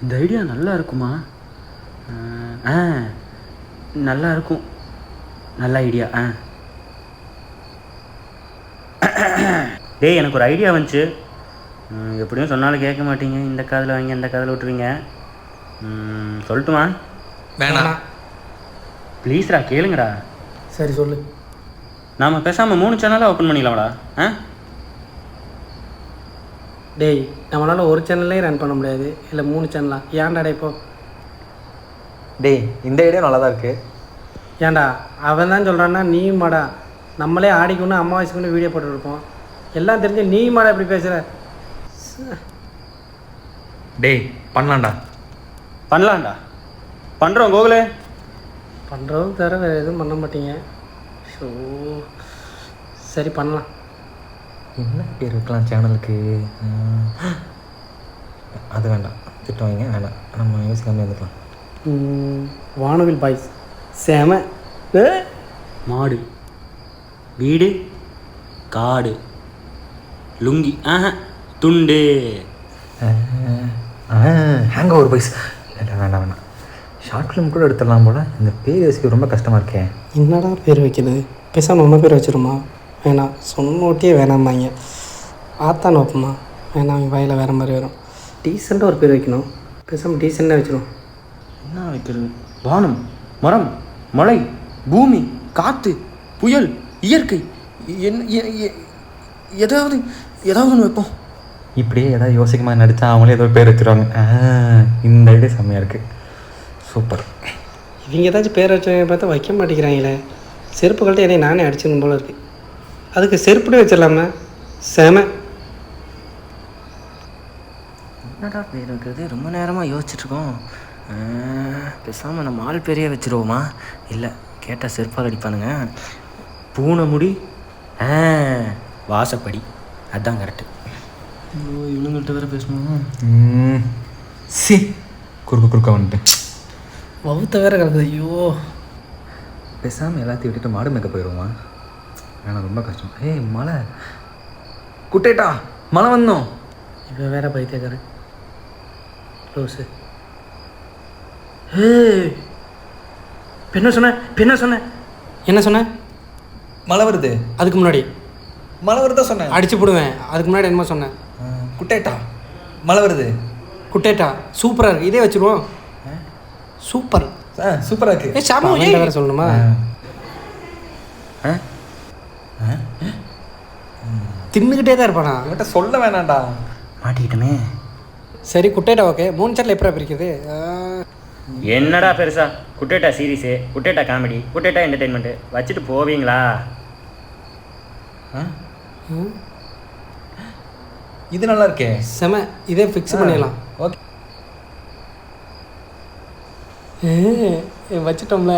இந்த ஐடியா நல்லா இருக்குமா? ஆ நல்லா இருக்கும். நல்ல ஐடியா. டேய், எனக்கு ஒரு ஐடியா வந்துச்சு. எப்படியும் சொன்னாலும் கேட்க மாட்டீங்க. இந்த காதில் வாங்கி அந்த காதில் விட்டுருவீங்க. சொல்லட்டுமா? வேணாம். ப்ளீஸ்ரா, கேளுங்கடா. சரி சொல்லு. நாம் பேசாமல் 3 சேனலாக ஓப்பன் பண்ணிக்கலாம்டா. டேய், நம்மளால் ஒரு சேனல்லே ரன் பண்ண முடியாது, இல்லை 3 சேனலா? ஏன்டா இப்போ? டேய், இந்த ஐடியா நல்லா தான் இருக்குது. ஏன்டா அவன் தான் சொல்கிறான்னா நீ மாடா? நம்மளே ஆடிக்கொண்டு அமாவாசைக்குன்னு வீடியோ போட்டுருப்போம். எல்லாம் தெரிஞ்சு நீ மாடா இப்படி பேசுகிற? டேய், பண்ணலாம்டா. பண்ணுறோம் கோகுலே. பண்ணுறதும் தவிர வேறு எதுவும் பண்ண மாட்டீங்க. ஸோ சரி பண்ணலாம். என்ன பேர் வைக்கலாம் சேனலுக்கு? அது வேண்டாம், திட்டம் வைங்க. வேண்டாம், நம்ம யோசிக்காமல் இருந்துக்கலாம். வானவில் பாய்ஸ். செம. மாடு, வீடு, காடு, லுங்கி, துண்டு. Hang over boys. வேண்டாம். ஷார்ட் ஃபிலிம் கூட எடுத்துடலாம் போல். இந்த பேர் யோசிக்க ரொம்ப கஷ்டமாக இருக்கேன். என்னடா பேர் வைக்கிறது? பேசாமல் நம்ம பேர் வச்சிருமா? வேணாம், சொன்னோட்டியே வேணாமாங்க. ஆத்தான் வைப்போமா? வேணாம், அவங்க வாயில் வேறு மாதிரி வரும். டீசெண்டாக ஒரு பேர் வைக்கணும். பேசாமல் டீசெண்டாக வச்சிடும். என்ன வைக்கிறது? வானம், மரம், மழை, பூமி, காற்று, புயல், இயற்கை, ஏதாவது ஒன்று வைப்போம். இப்படியே ஏதாவது யோசிக்கமாக நடித்தா அவங்களே ஏதோ பேர் வச்சுருவாங்க. இந்த ஐடியா செம்மையாக இருக்குது. சூப்பர். இவங்க ஏதாச்சும் பேர் வச்சு பார்த்தா வைக்க மாட்டேங்கிறாங்களே. செருப்பு கழட்டி என்னை நானே அடிச்சிடணும் போல இருக்குது. அதுக்கு செருப்புடே வச்சிடலாமே. செம. என்னடா பேர் வைக்கிறது? ரொம்ப நேரமாக யோசிச்சுட்ருக்கோம். பேசாமல் நம்ம ஆள் பேரையே வச்சுருவோமா? இல்லை, கேட்டால் செருப்பால் அடிப்பானுங்க. பூனை முடி, வாசப்படி, அதுதான் கரெக்டு. இவனுங்கள்ட்ட வேறு பேசணும். குறுக்க வந்துட்டேன். வவுத்த வேற கிடக்குது. ஐயோ, பேசாமல் எல்லாத்தையும் விட்டுட்டு மாடு மேய்க்க போயிடுவோமா? வேணாம், ரொம்ப கஷ்டம். மழை, குட்டேட்டா மழை வந்தோம். இப்போ வேற பைத்தியக்காரன் க்ளோஸு. என்ன சொன்ன? மழை வருது. அதுக்கு முன்னாடி மழை வருதா சொன்னேன். அடிச்சு போடுவேன். அதுக்கு முன்னாடி என்னமோ சொன்னேன். குட்டேட்டா மழை வருது. குட்டேட்டா சூப்பராக இருக்குது. இதே வச்சுருவோம். சூப்பர். சூப்பராக இருக்குது. சாமி வேறு சொல்லணுமா? தின்னுக்கிட்டே தான் இருப்பானா? அவன்கிட்ட சொல்ல வேணாண்டா. மாட்டிக்கிட்டமே. சரி, குட்டேட்டா ஓகே. 3 சேனல் எப்படி பிரிக்குது? என்னடா பெருசா? குட்டேட்டா சீரீஸு, குட்டேட்டா காமெடி, குட்டேட்டா என்டர்டெயின்மெண்ட்டு வச்சுட்டு போவீங்களா? இது நல்லா இருக்கே. செம. இதே ஃபிக்ஸ் பண்ணிடலாம். ஓகே. வச்சுட்டோம்ல.